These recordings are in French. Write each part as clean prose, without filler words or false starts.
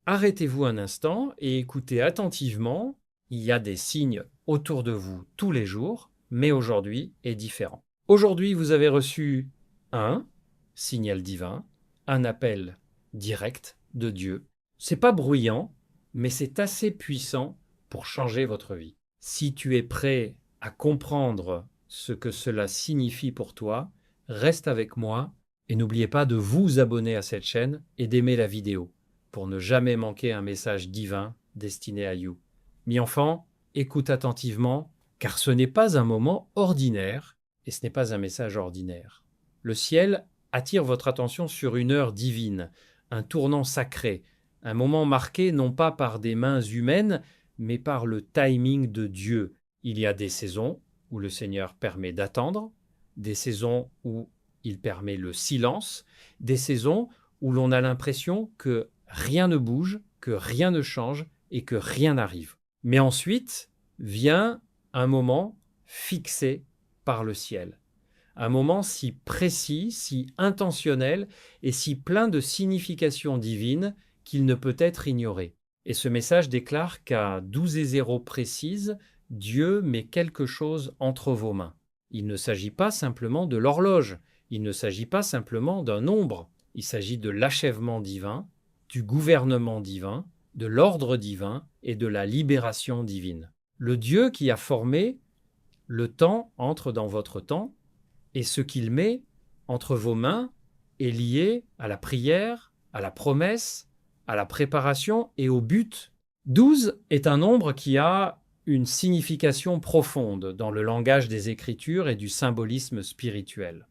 Arrêtez-vous un instant et écoutez attentivement. Il y a des signes autour de vous tous les jours, mais aujourd'hui est différent. Aujourd'hui, vous avez reçu un signal divin, un appel direct de Dieu. C'est pas bruyant, mais c'est assez puissant pour changer votre vie. Si tu es prêt à comprendre ce que cela signifie pour toi, reste avec moi et n'oubliez pas de vous abonner à cette chaîne et d'aimer la vidéo pour ne jamais manquer un message divin destiné à You. Mi-enfant, écoute attentivement, car ce n'est pas un moment ordinaire et ce n'est pas un message ordinaire. Le ciel attire votre attention sur une heure divine, un tournant sacré, un moment marqué non pas par des mains humaines, mais par le timing de Dieu. Il y a des saisons où le Seigneur permet d'attendre, des saisons où il permet le silence, des saisons où l'on a l'impression que rien ne bouge, que rien ne change et que rien n'arrive. Mais ensuite vient un moment fixé par le ciel. Un moment si précis, si intentionnel et si plein de significations divines qu'il ne peut être ignoré. Et ce message déclare qu'à 12 et 0 précise, Dieu met quelque chose entre vos mains. Il ne s'agit pas simplement de l'horloge, il ne s'agit pas simplement d'un nombre, il s'agit de l'achèvement divin, du gouvernement divin, de l'ordre divin et de la libération divine. Le Dieu qui a formé le temps entre dans votre temps et ce qu'il met entre vos mains est lié à la prière, à la promesse, à la préparation et au but. 12 est un nombre qui a une signification profonde dans le langage des Écritures et du symbolisme spirituel.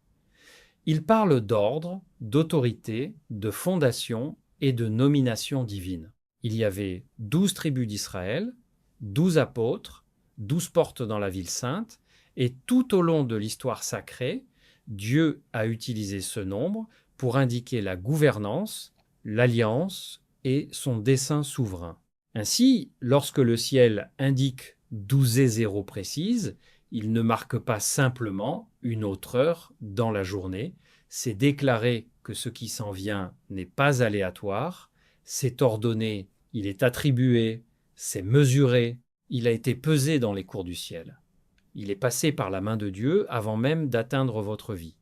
Il parle d'ordre, d'autorité, de fondation et de nomination divine. Il y avait 12 tribus d'Israël, 12 apôtres, 12 portes dans la ville sainte, et tout au long de l'histoire sacrée, Dieu a utilisé ce nombre pour indiquer la gouvernance, l'alliance et son dessein souverain. Ainsi, lorsque le ciel indique 12 et 0 précise, il ne marque pas simplement une autre heure dans la journée, c'est déclarer que ce qui s'en vient n'est pas aléatoire, c'est ordonné, il est attribué, c'est mesuré, il a été pesé dans les cours du ciel. Il est passé par la main de Dieu avant même d'atteindre votre vie.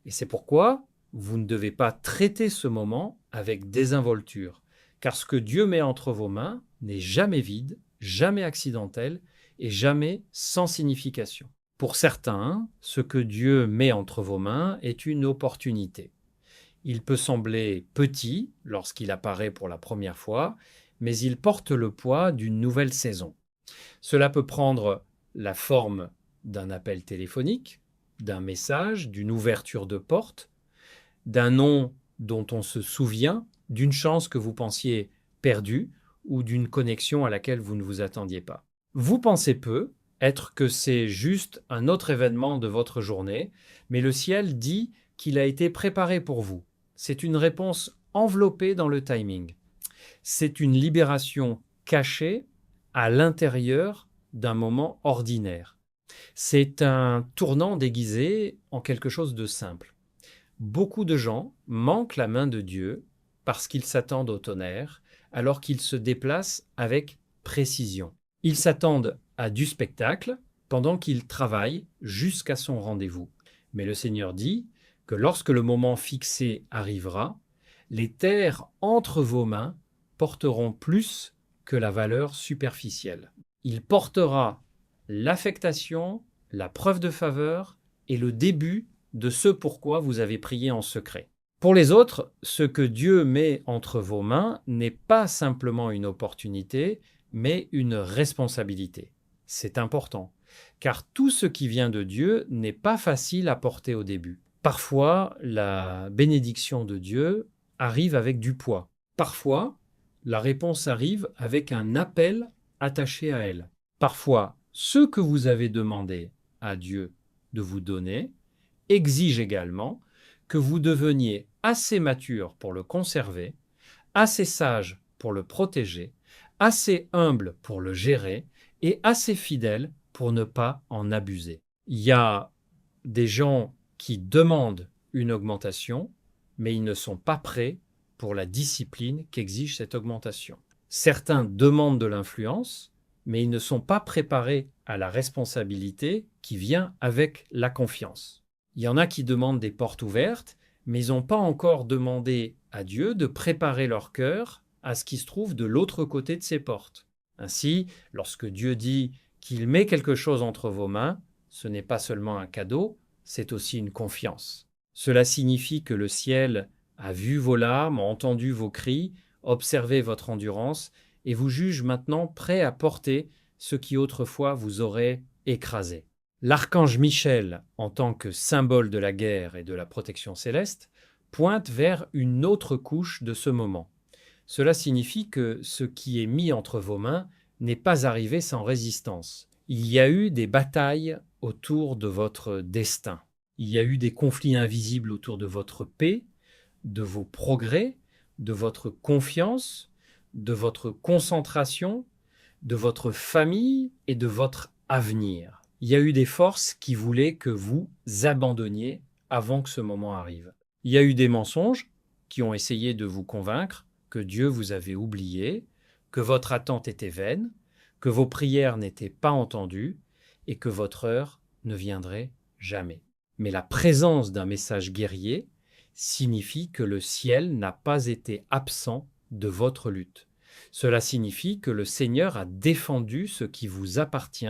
Et c'est pourquoi vous ne devez pas traiter ce moment avec désinvolture, car ce que Dieu met entre vos mains n'est jamais vide, jamais accidentel et jamais sans signification. Pour certains, ce que Dieu met entre vos mains est une opportunité. Il peut sembler petit lorsqu'il apparaît pour la première fois, mais il porte le poids d'une nouvelle saison. Cela peut prendre la forme d'un appel téléphonique, d'un message, d'une ouverture de porte, d'un nom dont on se souvient, d'une chance que vous pensiez perdue ou d'une connexion à laquelle vous ne vous attendiez pas. Vous pensez peu être que c'est juste un autre événement de votre journée, mais le ciel dit qu'il a été préparé pour vous. C'est une réponse enveloppée dans le timing. C'est une libération cachée à l'intérieur d'un moment ordinaire. C'est un tournant déguisé en quelque chose de simple. Beaucoup de gens manquent la main de Dieu parce qu'ils s'attendent au tonnerre, alors qu'ils se déplacent avec précision. Ils s'attendent à du spectacle pendant qu'ils travaillent jusqu'à son rendez-vous. Mais le Seigneur dit que lorsque le moment fixé arrivera, les terres entre vos mains porteront plus que la valeur superficielle. Il portera l'affectation, la preuve de faveur et le début de ce pourquoi vous avez prié en secret. Pour les autres, ce que Dieu met entre vos mains n'est pas simplement une opportunité, mais une responsabilité. C'est important, car tout ce qui vient de Dieu n'est pas facile à porter au début. Parfois, la bénédiction de Dieu arrive avec du poids. Parfois, la réponse arrive avec un appel attaché à elle. Parfois, ce que vous avez demandé à Dieu de vous donner exige également que vous deveniez assez mature pour le conserver, assez sage pour le protéger, assez humble pour le gérer et assez fidèle pour ne pas en abuser. Il y a des gens qui demandent une augmentation, mais ils ne sont pas prêts pour la discipline qu'exige cette augmentation. Certains demandent de l'influence, mais ils ne sont pas préparés à la responsabilité qui vient avec la confiance. Il y en a qui demandent des portes ouvertes, mais ils n'ont pas encore demandé à Dieu de préparer leur cœur à ce qui se trouve de l'autre côté de ces portes. Ainsi, lorsque Dieu dit qu'il met quelque chose entre vos mains, ce n'est pas seulement un cadeau, c'est aussi une confiance. Cela signifie que le ciel a vu vos larmes, a entendu vos cris, observé votre endurance et vous juge maintenant prêt à porter ce qui autrefois vous aurait écrasé. L'archange Michel, en tant que symbole de la guerre et de la protection céleste, pointe vers une autre couche de ce moment. Cela signifie que ce qui est mis entre vos mains n'est pas arrivé sans résistance. Il y a eu des batailles autour de votre destin. Il y a eu des conflits invisibles autour de votre paix, de vos progrès, de votre confiance, de votre concentration, de votre famille et de votre avenir. Il y a eu des forces qui voulaient que vous abandonniez avant que ce moment arrive. Il y a eu des mensonges qui ont essayé de vous convaincre que Dieu vous avait oublié, que votre attente était vaine, que vos prières n'étaient pas entendues et que votre heure ne viendrait jamais. Mais la présence d'un message guerrier signifie que le ciel n'a pas été absent de votre lutte. Cela signifie que le Seigneur a défendu ce qui vous appartient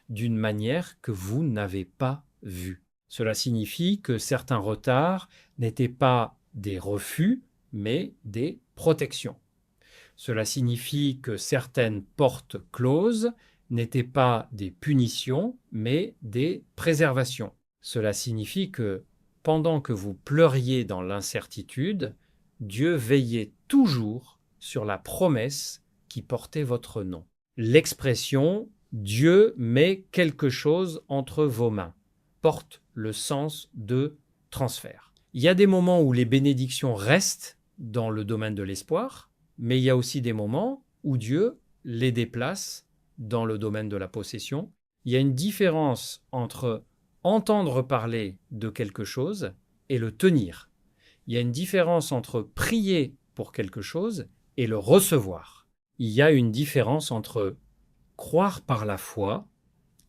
d'une manière que vous n'avez pas vue. Cela signifie que certains retards n'étaient pas des refus, mais des protections. Cela signifie que certaines portes closes n'étaient pas des punitions, mais des préservations. Cela signifie que pendant que vous pleuriez dans l'incertitude, Dieu veillait toujours sur la promesse qui portait votre nom. L'expression « Dieu met quelque chose entre vos mains » porte le sens de transfert. Il y a des moments où les bénédictions restent dans le domaine de l'espoir, mais il y a aussi des moments où Dieu les déplace dans le domaine de la possession. Il y a une différence entre entendre parler de quelque chose et le tenir. Il y a une différence entre prier pour quelque chose et le recevoir. Il y a une différence entre croire par la foi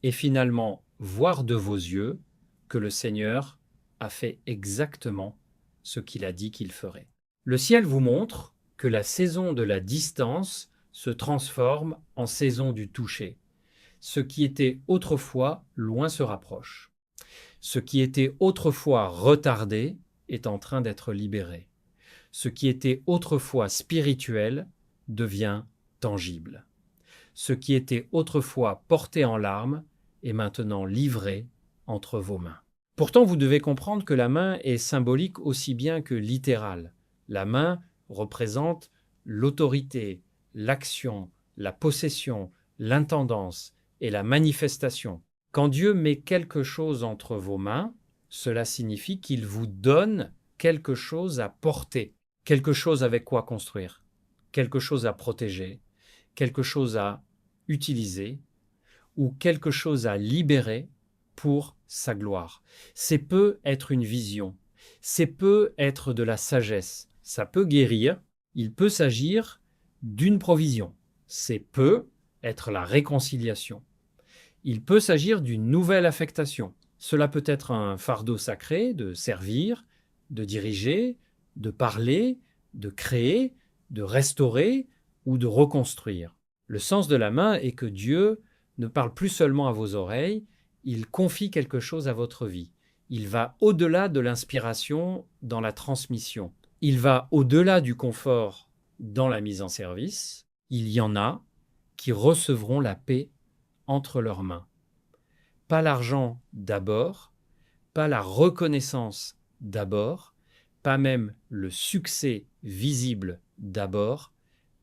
et finalement voir de vos yeux que le Seigneur a fait exactement ce qu'il a dit qu'il ferait. Le ciel vous montre que la saison de la distance se transforme en saison du toucher. Ce qui était autrefois loin se rapproche. Ce qui était autrefois retardé est en train d'être libéré. Ce qui était autrefois spirituel devient tangible. Ce qui était autrefois porté en larmes est maintenant livré entre vos mains. Pourtant, vous devez comprendre que la main est symbolique aussi bien que littérale. La main représente l'autorité, l'action, la possession, l'intendance et la manifestation. Quand Dieu met quelque chose entre vos mains, cela signifie qu'il vous donne quelque chose à porter, quelque chose avec quoi construire, quelque chose à protéger, quelque chose à utiliser ou quelque chose à libérer pour sa gloire. C'est peut être une vision, c'est peut être de la sagesse, ça peut guérir, il peut s'agir d'une provision, c'est peut être la réconciliation. Il peut s'agir d'une nouvelle affectation. Cela peut être un fardeau sacré de servir, de diriger, de parler, de créer, de restaurer ou de reconstruire. Le sens de la main est que Dieu ne parle plus seulement à vos oreilles, il confie quelque chose à votre vie. Il va au-delà de l'inspiration dans la transmission. Il va au-delà du confort dans la mise en service. Il y en a qui recevront la paix entre leurs mains. Pas l'argent d'abord, pas la reconnaissance d'abord, pas même le succès visible d'abord,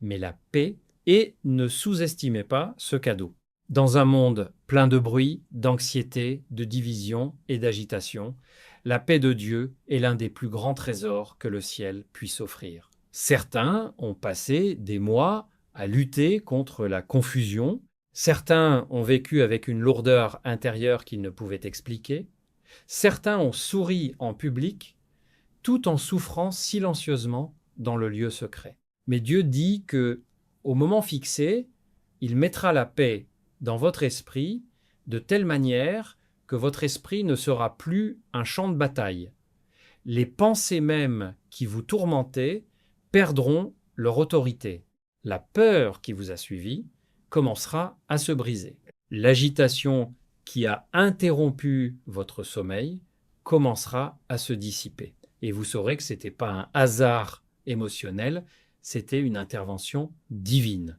mais la paix. Et ne sous-estimez pas ce cadeau. Dans un monde plein de bruit, d'anxiété, de division et d'agitation, la paix de Dieu est l'un des plus grands trésors que le ciel puisse offrir. Certains ont passé des mois à lutter contre la confusion. Certains ont vécu avec une lourdeur intérieure qu'ils ne pouvaient expliquer. Certains ont souri en public, tout en souffrant silencieusement dans le lieu secret. Mais Dieu dit que, au moment fixé, il mettra la paix dans votre esprit de telle manière que votre esprit ne sera plus un champ de bataille. Les pensées mêmes qui vous tourmentaient perdront leur autorité. La peur qui vous a suivi commencera à se briser. L'agitation qui a interrompu votre sommeil commencera à se dissiper. Et vous saurez que ce n'était pas un hasard émotionnel, c'était une intervention divine.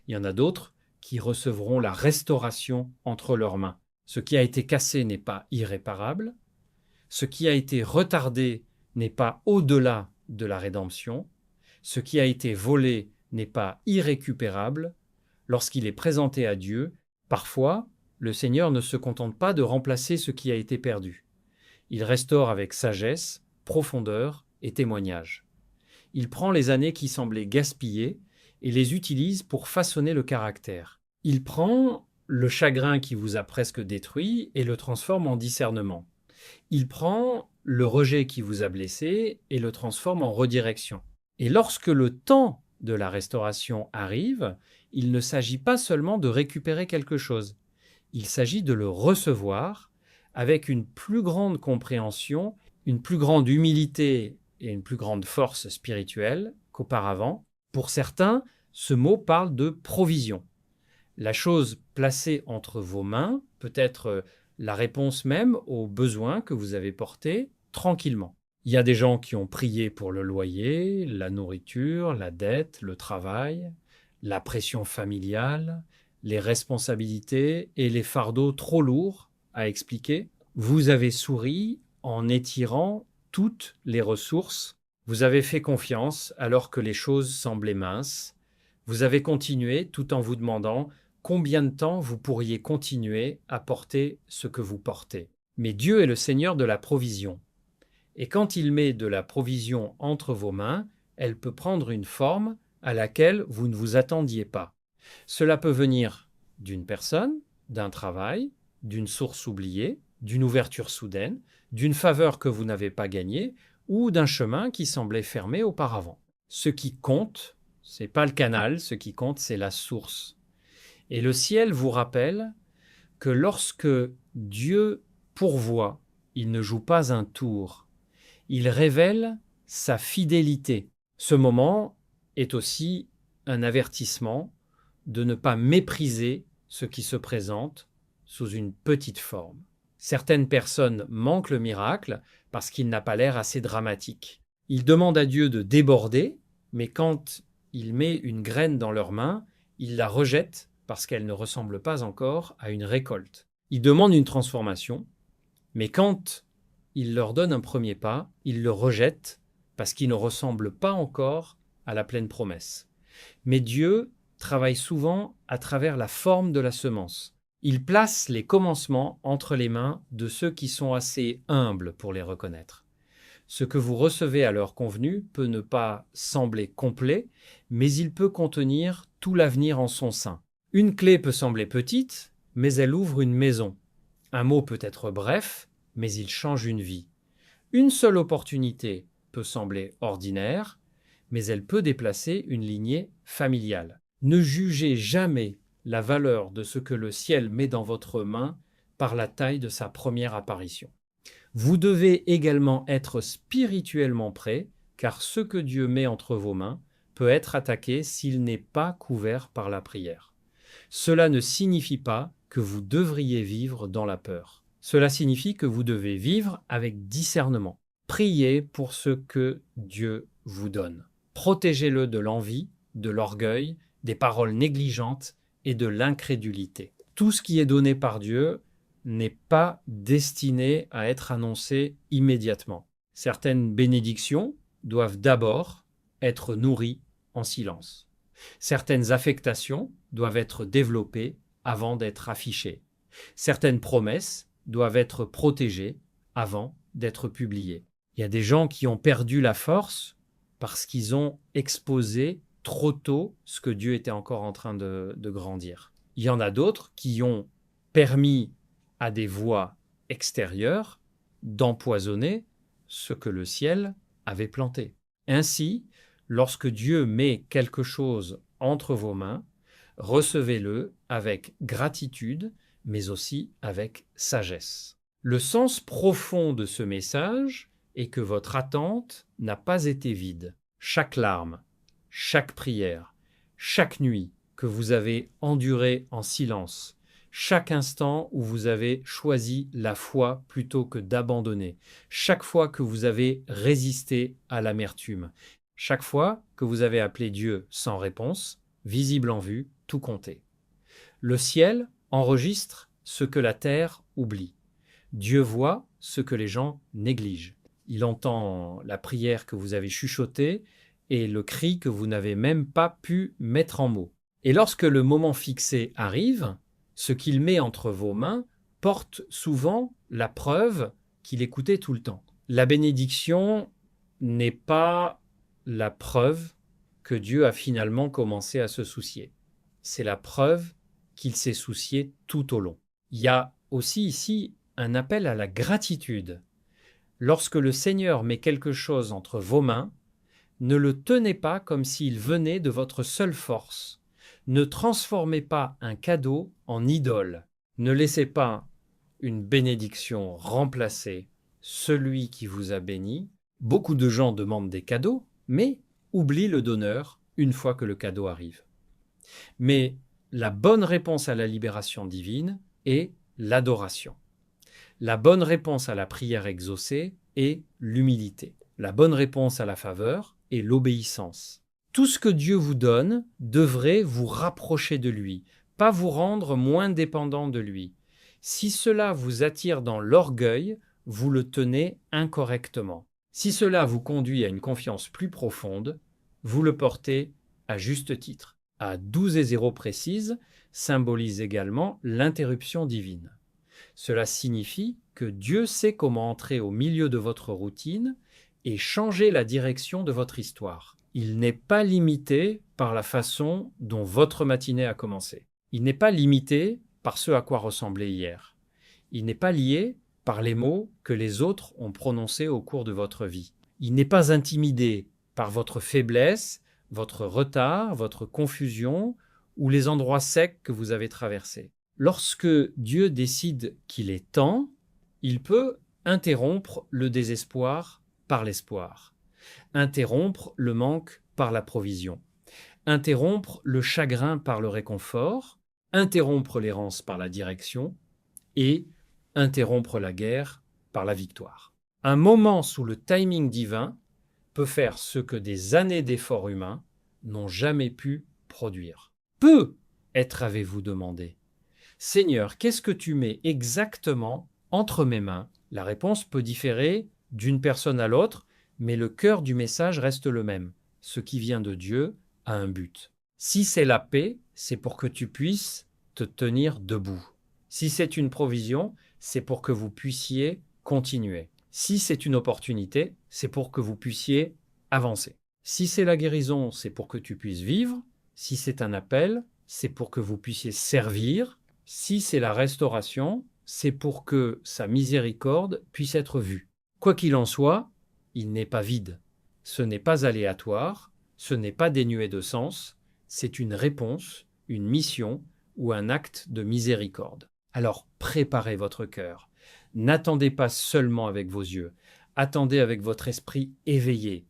Il y en a d'autres qui recevront la restauration entre leurs mains. Ce qui a été cassé n'est pas irréparable. Ce qui a été retardé n'est pas au-delà de la rédemption. Ce qui a été volé n'est pas irrécupérable. Lorsqu'il est présenté à Dieu, parfois, le Seigneur ne se contente pas de remplacer ce qui a été perdu. Il restaure avec sagesse, profondeur et témoignage. Il prend les années qui semblaient gaspillées et les utilise pour façonner le caractère. Il prend le chagrin qui vous a presque détruit et le transforme en discernement. Il prend le rejet qui vous a blessé et le transforme en redirection. Et lorsque le temps de la restauration arrive, il ne s'agit pas seulement de récupérer quelque chose. Il s'agit de le recevoir avec une plus grande compréhension, une plus grande humilité et une plus grande force spirituelle qu'auparavant. Pour certains, ce mot parle de provision. La chose placée entre vos mains peut être la réponse même aux besoins que vous avez portés tranquillement. Il y a des gens qui ont prié pour le loyer, la nourriture, la dette, le travail, la pression familiale, les responsabilités et les fardeaux trop lourds à expliquer. Vous avez souri en étirant toutes les ressources. Vous avez fait confiance alors que les choses semblaient minces. Vous avez continué tout en vous demandant combien de temps vous pourriez continuer à porter ce que vous portez. Mais Dieu est le Seigneur de la provision. Et quand il met de la provision entre vos mains, elle peut prendre une forme à laquelle vous ne vous attendiez pas. Cela peut venir d'une personne, d'un travail, d'une source oubliée, d'une ouverture soudaine, d'une faveur que vous n'avez pas gagnée ou d'un chemin qui semblait fermé auparavant. Ce qui compte, c'est pas le canal, ce qui compte, c'est la source. Et le ciel vous rappelle que lorsque Dieu pourvoit, il ne joue pas un tour. Il révèle sa fidélité. Ce moment est aussi un avertissement de ne pas mépriser ce qui se présente sous une petite forme. Certaines personnes manquent le miracle parce qu'il n'a pas l'air assez dramatique. Ils demandent à Dieu de déborder, mais quand il met une graine dans leurs mains, ils la rejettent parce qu'elle ne ressemble pas encore à une récolte. Ils demandent une transformation, mais quand il leur donne un premier pas, ils le rejettent parce qu'il ne ressemble pas encore à la pleine promesse. Mais Dieu travaille souvent à travers la forme de la semence. Il place les commencements entre les mains de ceux qui sont assez humbles pour les reconnaître. Ce que vous recevez à l'heure convenue peut ne pas sembler complet, mais il peut contenir tout l'avenir en son sein. Une clé peut sembler petite, mais elle ouvre une maison. Un mot peut être bref, mais il change une vie. Une seule opportunité peut sembler ordinaire, mais elle peut déplacer une lignée familiale. Ne jugez jamais la valeur de ce que le ciel met dans votre main par la taille de sa première apparition. Vous devez également être spirituellement prêt, car ce que Dieu met entre vos mains peut être attaqué s'il n'est pas couvert par la prière. Cela ne signifie pas que vous devriez vivre dans la peur. Cela signifie que vous devez vivre avec discernement. Priez pour ce que Dieu vous donne. Protégez-le de l'envie, de l'orgueil, des paroles négligentes et de l'incrédulité. Tout ce qui est donné par Dieu n'est pas destiné à être annoncé immédiatement. Certaines bénédictions doivent d'abord être nourries en silence. Certaines affectations doivent être développées avant d'être affichées. Certaines promesses doivent être protégées avant d'être publiées. Il y a des gens qui ont perdu la force parce qu'ils ont exposé trop tôt ce que Dieu était encore en train de grandir. Il y en a d'autres qui ont permis à des voix extérieures d'empoisonner ce que le ciel avait planté. Ainsi, Lorsque Dieu met quelque chose entre vos mains, recevez-le avec gratitude, mais aussi avec sagesse. Le sens profond de ce message est que votre attente n'a pas été vide. Chaque larme, chaque prière, chaque nuit que vous avez endurée en silence, chaque instant où vous avez choisi la foi plutôt que d'abandonner, chaque fois que vous avez résisté à l'amertume, chaque fois que vous avez appelé Dieu sans réponse, visible en vue, tout comptait. Le ciel enregistre ce que la terre oublie. Dieu voit ce que les gens négligent. Il entend la prière que vous avez chuchotée et le cri que vous n'avez même pas pu mettre en mots. Et lorsque le moment fixé arrive, ce qu'il met entre vos mains porte souvent la preuve qu'il écoutait tout le temps. La bénédiction n'est pas la preuve que Dieu a finalement commencé à se soucier. C'est la preuve qu'il s'est soucié tout au long. Il y a aussi ici un appel à la gratitude. Lorsque le Seigneur met quelque chose entre vos mains, ne le tenez pas comme s'il venait de votre seule force. Ne transformez pas un cadeau en idole. Ne laissez pas une bénédiction remplacer celui qui vous a béni. Beaucoup de gens demandent des cadeaux, mais oublient le donneur une fois que le cadeau arrive. Mais la bonne réponse à la libération divine est l'adoration. La bonne réponse à la prière exaucée est l'humilité. La bonne réponse à la faveur est l'obéissance. Tout ce que Dieu vous donne devrait vous rapprocher de lui, pas vous rendre moins dépendant de lui. Si cela vous attire dans l'orgueil, vous le tenez incorrectement. Si cela vous conduit à une confiance plus profonde, vous le portez à juste titre. À 12 et 0 précise, symbolise également l'interruption divine. Cela signifie que Dieu sait comment entrer au milieu de votre routine et changer la direction de votre histoire. Il n'est pas limité par la façon dont votre matinée a commencé. Il n'est pas limité par ce à quoi ressemblait hier. Il n'est pas lié par les mots que les autres ont prononcés au cours de votre vie. Il n'est pas intimidé par votre faiblesse, votre retard, votre confusion ou les endroits secs que vous avez traversés. Lorsque Dieu décide qu'il est temps, il peut interrompre le désespoir par l'espoir, interrompre le manque par la provision, interrompre le chagrin par le réconfort, interrompre l'errance par la direction et interrompre la guerre par la victoire. Un moment sous le timing divin peut faire ce que des années d'efforts humains n'ont jamais pu produire. Peut-être avez-vous demandé: Seigneur, qu'est-ce que tu mets exactement entre mes mains? La réponse peut différer d'une personne à l'autre, mais le cœur du message reste le même. Ce qui vient de Dieu a un but. Si c'est la paix, c'est pour que tu puisses te tenir debout. Si c'est une provision, c'est pour que vous puissiez continuer. Si c'est une opportunité, c'est pour que vous puissiez avancer. Si c'est la guérison, c'est pour que tu puisses vivre. Si c'est un appel, c'est pour que vous puissiez servir. Si c'est la restauration, c'est pour que sa miséricorde puisse être vue. Quoi qu'il en soit, il n'est pas vide. Ce n'est pas aléatoire, ce n'est pas dénué de sens, c'est une réponse, une mission ou un acte de miséricorde. Alors préparez votre cœur. N'attendez pas seulement avec vos yeux, attendez avec votre esprit éveillé.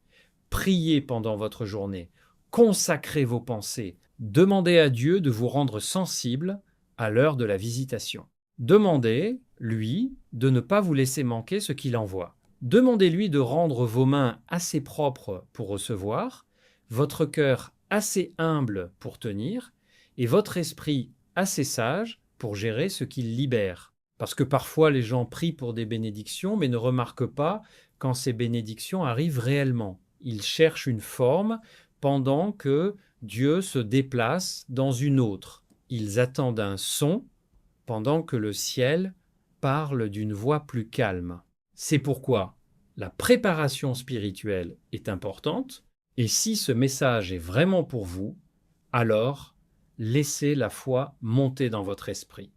Priez pendant votre journée, consacrez vos pensées, demandez à Dieu de vous rendre sensible à l'heure de la visitation. Demandez, lui, de ne pas vous laisser manquer ce qu'il envoie. Demandez-lui de rendre vos mains assez propres pour recevoir, votre cœur assez humble pour tenir, et votre esprit assez sage pour gérer ce qu'il libère. Parce que parfois les gens prient pour des bénédictions, mais ne remarquent pas quand ces bénédictions arrivent réellement. Ils cherchent une forme pendant que Dieu se déplace dans une autre. Ils attendent un son pendant que le ciel parle d'une voix plus calme. C'est pourquoi la préparation spirituelle est importante, et si ce message est vraiment pour vous, alors laissez la foi monter dans votre esprit.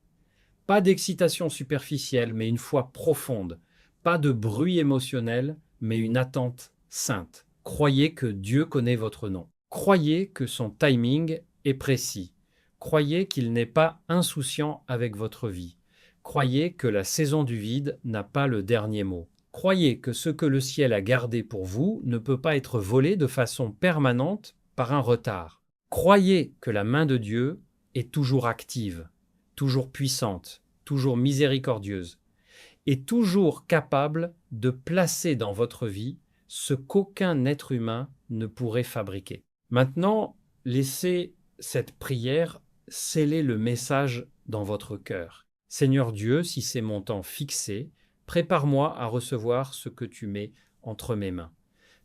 Pas d'excitation superficielle, mais une foi profonde. Pas de bruit émotionnel, mais une attente sainte. Croyez que Dieu connaît votre nom. Croyez que son timing est précis. Croyez qu'il n'est pas insouciant avec votre vie. Croyez que la saison du vide n'a pas le dernier mot. Croyez que ce que le ciel a gardé pour vous ne peut pas être volé de façon permanente par un retard. Croyez que la main de Dieu est toujours active, toujours puissante, toujours miséricordieuse, et toujours capable de placer dans votre vie ce qu'aucun être humain ne pourrait fabriquer. Maintenant, laissez cette prière sceller le message dans votre cœur. Seigneur Dieu, si c'est mon temps fixé, prépare-moi à recevoir ce que tu mets entre mes mains.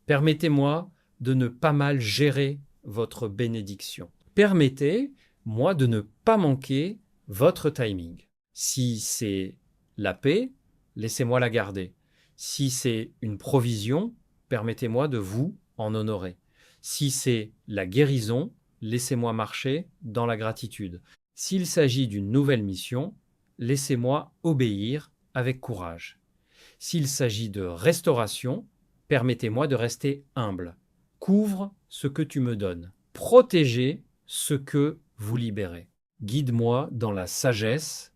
Permettez-moi de ne pas mal gérer votre bénédiction. Permettez-moi de ne pas manquer votre timing. Si c'est la paix, laissez-moi la garder. Si c'est une provision, permettez-moi de vous en honorer. Si c'est la guérison, laissez-moi marcher dans la gratitude. S'il s'agit d'une nouvelle mission, laissez-moi obéir avec courage. S'il s'agit de restauration, permettez-moi de rester humble. Couvre ce que tu me donnes. Protégez ce que vous libérez. Guide-moi dans la sagesse,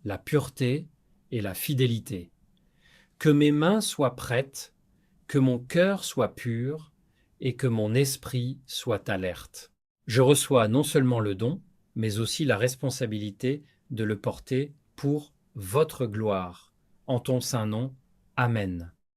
la pureté et la fidélité. Que mes mains soient prêtes, que mon cœur soit pur et que mon esprit soit alerte. Je reçois non seulement le don, mais aussi la responsabilité de le porter pour votre gloire. En ton saint nom, Amen.